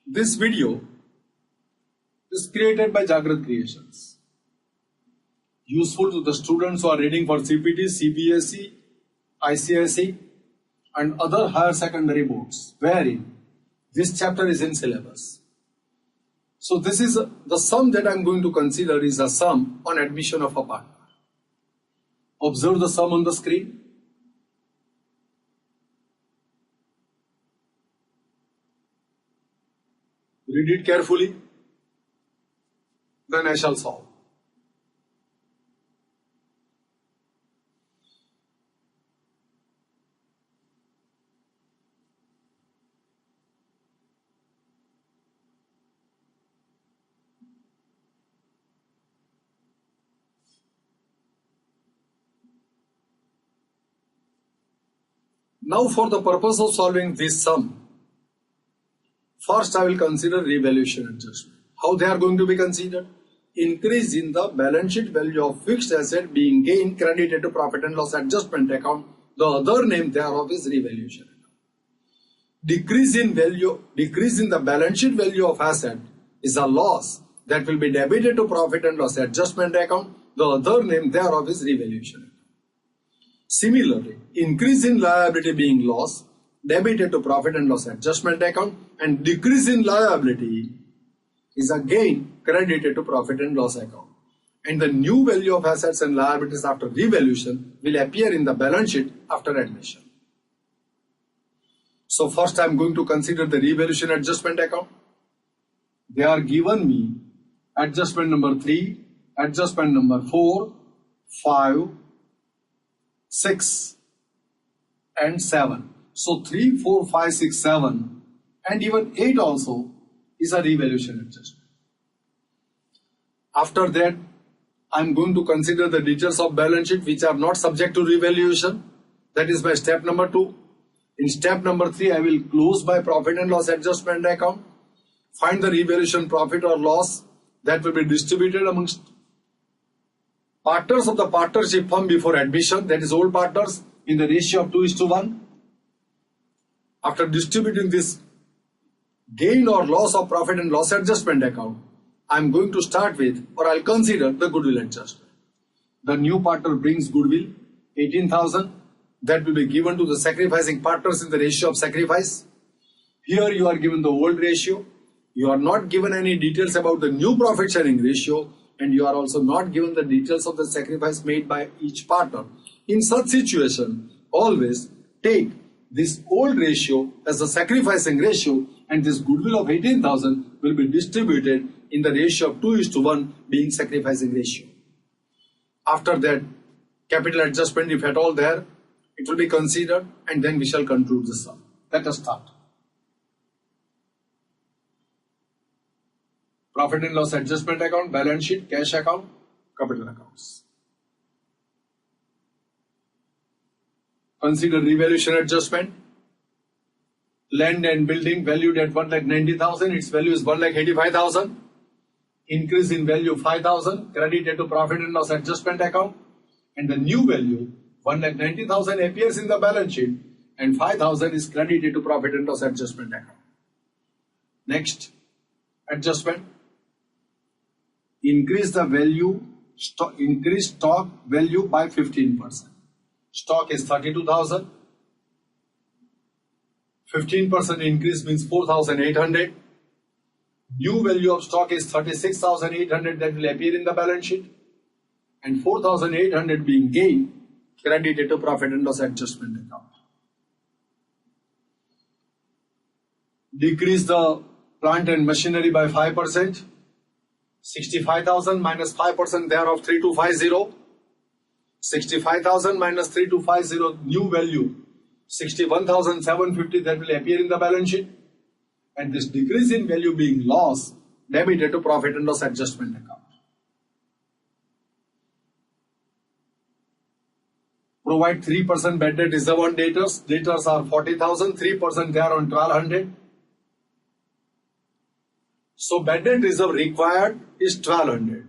This video is created by Jagrat Creations, useful to the students who are reading for CPT, CBSE, ICSE and other higher secondary boards, wherein this chapter is in syllabus. So this is the sum that I am going to consider is a sum on admission of a partner. Observe the sum on the screen. Read it carefully, then I shall solve. Now, for the purpose of solving this sum, first I will consider revaluation adjustment. How they are going to be considered? Increase in the balance sheet value of fixed asset being gain credited to profit and loss adjustment account. The other name thereof is revaluation account. Decrease in the balance sheet value of asset is a loss that will be debited to profit and loss adjustment account. The other name thereof is revaluation account. Similarly, increase in liability being loss debited to profit and loss adjustment account, and decrease in liability is a gain credited to profit and loss account. And the new value of assets and liabilities after revaluation will appear in the balance sheet after admission. So first I am going to consider the revaluation adjustment account. They are given me adjustment number 3, adjustment number 4, 5, 6 and 7. So 3, 4, 5, 6, 7 and even 8 also is a revaluation adjustment. After that, I am going to consider the details of balance sheet which are not subject to revaluation. That is by step number 2. In step number 3, I will close by profit and loss adjustment account. Find the revaluation profit or loss that will be distributed amongst partners of the partnership firm before admission, that is all partners, in the ratio of 2:1. After distributing this gain or loss of profit and loss adjustment account, I am going to start with, or I will consider, the goodwill adjustment. The new partner brings goodwill, 18,000, that will be given to the sacrificing partners in the ratio of sacrifice. Here you are given the old ratio. You are not given any details about the new profit sharing ratio, and you are also not given the details of the sacrifice made by each partner. In such situation, always take this old ratio as the sacrificing ratio, and this goodwill of 18,000 will be distributed in the ratio of 2:1 being sacrificing ratio. After that, capital adjustment, if at all there, it will be considered, and then we shall conclude the sum. Let us start. Profit and loss adjustment account, balance sheet, cash account, capital accounts. Consider revaluation adjustment. Land and building valued at 1,90,000, its value is 1,85,000. Increase in value 5,000 credited to profit and loss adjustment account, and the new value 1,90,000 appears in the balance sheet and 5,000 is credited to profit and loss adjustment account. Next, adjustment. Increase the value, increase stock value by 15%. Stock is 32,000. 15% increase means 4,800. New value of stock is 36,800 that will appear in the balance sheet, and 4,800 being gain credited to profit and loss adjustment account. Decrease the plant and machinery by 5%. 65,000 minus 5% thereof 3,250. 65,000 minus 3,250 new value 61,750 that will appear in the balance sheet, and this decrease in value being loss debited to profit and loss adjustment account. Provide 3% bad debt reserve on debtors. Debtors are 40,000, 3% they are on 1,200. So bad debt reserve required is 1,200.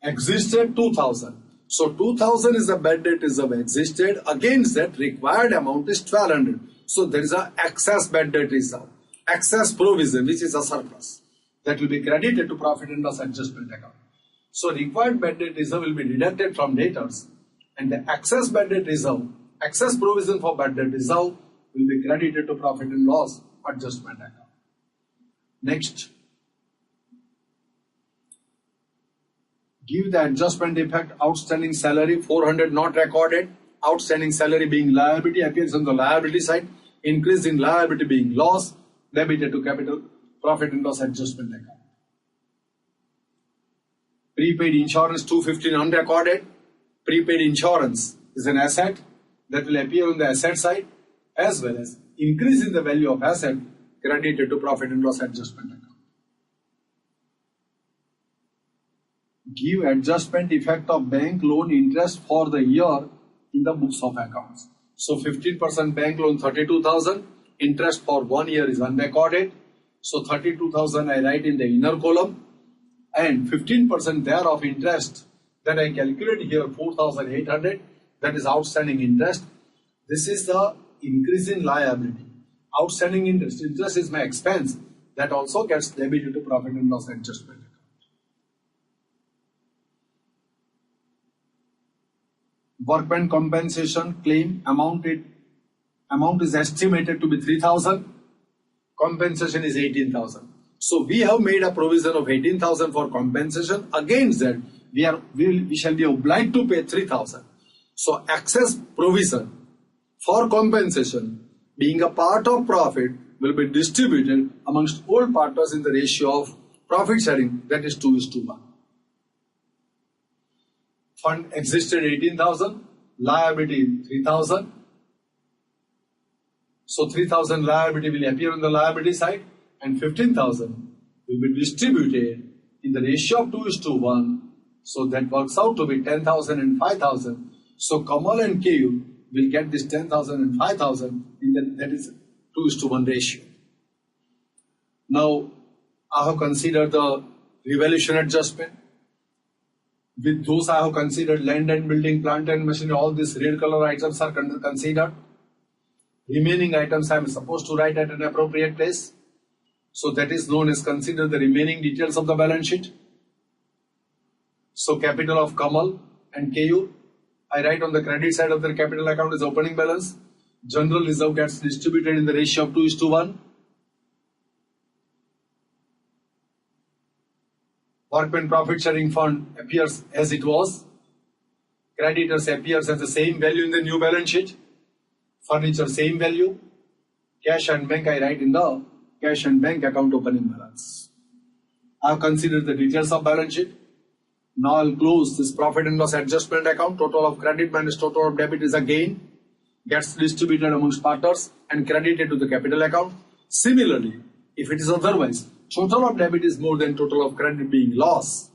Existed 2,000. So 2,000 is the bad debt reserve existed. Against that required amount is 1,200. So there is a excess bad debt reserve. excess provision, which is a surplus, that will be credited to profit and loss adjustment account. So required bad debt reserve will be deducted from debtors, and the excess bad debt reserve, excess provision for bad debt reserve will be credited to profit and loss adjustment account. Next, give the adjustment effect. Outstanding salary 400 not recorded. Outstanding salary being liability appears on the liability side. Increase in liability being loss, debited to capital profit and loss adjustment account. Prepaid insurance 215 unrecorded. Prepaid insurance is an asset that will appear on the asset side, as well as increase in the value of asset credited to profit and loss adjustment account. Give adjustment effect of bank loan interest for the year in the books of accounts. So 15% bank loan 32,000, interest for 1 year is unrecorded. So 32,000 I write in the inner column, and 15% thereof interest that I calculate here 4,800, that is outstanding interest. This is the increase in liability. Outstanding interest is my expense, that also gets debited to profit and loss adjustment account. Workman compensation claim amount is estimated to be 3,000. Compensation is 18,000. So we have made a provision of 18,000 for compensation. Against that, we shall be obliged to pay 3,000. So excess provision for compensation, being a part of profit, will be distributed amongst all partners in the ratio of profit sharing, that is 2:1. Fund existed 18,000, liability 3,000. So 3,000 liability will appear on the liability side, and 15,000 will be distributed in the ratio of 2:1. So that works out to be 10,000 and 5,000. So Kamal and KU will get this 10,000 and 5,000 that is 2:1 ratio. Now I have considered the revaluation adjustment. With those I have considered land and building, plant and machinery, all these red color items are considered. Remaining items I am supposed to write at an appropriate place. So that is known as consider the remaining details of the balance sheet. So capital of Kamal and KU, I write on the credit side of the capital account is opening balance. General reserve gets distributed in the ratio of 2:1. Workman profit sharing fund appears as it was. Creditors appears as the same value in the new balance sheet. Furniture same value. Cash and bank I write in the cash and bank account opening balance. I have considered the details of balance sheet. Now I'll close this profit and loss adjustment account. Total of credit minus total of debit is a gain. Gets distributed amongst partners and credited to the capital account. Similarly, if it is otherwise, total of debit is more than total of credit being loss,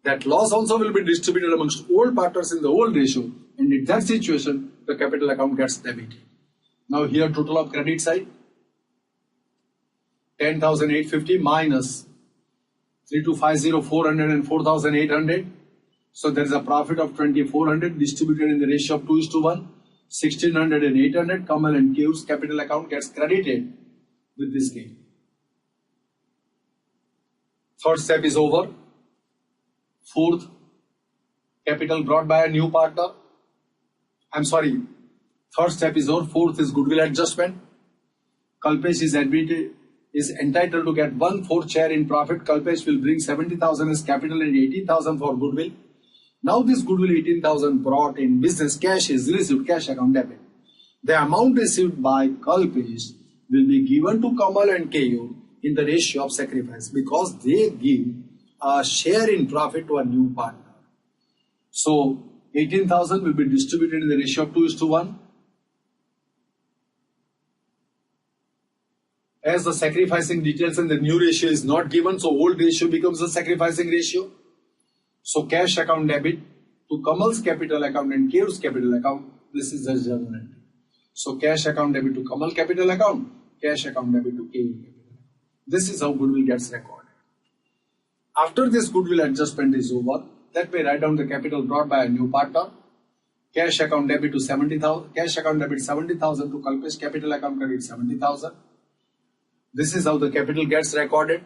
that loss also will be distributed amongst all partners in the old ratio, and in that situation, the capital account gets debited. Now here total of credit side, 10,850 minus 3,250, 400 and 4,800. So there is a profit of 2,400 distributed in the ratio of 2:1. 1,600 and 800, Kamal and KU's capital account gets credited with this gain. Third step is over. Fourth, capital brought by a new partner. Third step is over. Fourth is goodwill adjustment. Kalpesh is entitled to get 1/4 share in profit. Kalpesh will bring 70,000 as capital and 18,000 for goodwill. Now this goodwill 18,000 brought in business cash is received, cash account debit. The amount received by Kalpesh will be given to Kamal and KU in the ratio of sacrifice, because they give a share in profit to a new partner. So 18,000 will be distributed in the ratio of 2:1. As the sacrificing details in the new ratio is not given, so old ratio becomes the sacrificing ratio. So cash account debit to Kamal's capital account and KU's capital account, this is the journal entry. So cash account debit to Kamal capital account, cash account debit to KU capital account. This is how goodwill gets recorded. After this goodwill adjustment is over, let me write down the capital brought by a new partner. Cash account debit to 70,000, cash account debit 70,000 to Kalpesh capital account credit 70,000. This is how the capital gets recorded.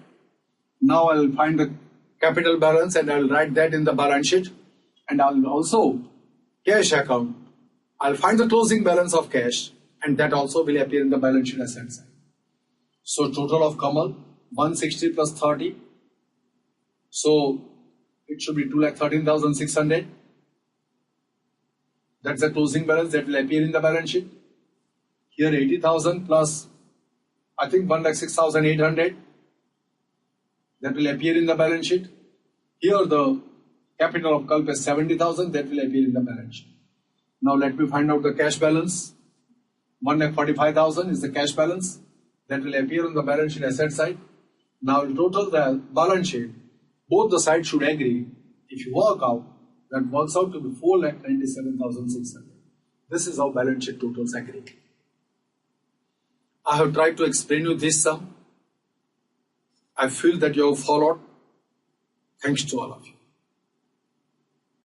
Now I will find the capital balance and I will write that in the balance sheet. And I will also cash account. I'll find the closing balance of cash and that also will appear in the balance sheet asset side. So total of Kamal 160 plus 30. So it should be 2,13,600. That's the closing balance that will appear in the balance sheet. Here 80,000 plus I think 1,06,800. That will appear in the balance sheet. Here the capital of Kalp is 70,000. That will appear in the balance sheet. Now let me find out the cash balance. 1,45,000 is the cash balance. That will appear on the balance sheet asset side. Now in total the balance sheet, both the sides should agree. If you work out, that works out to be 4,97,600. This is how balance sheet totals agree. I have tried to explain you this sum. I feel that you have followed. Thanks to all of you.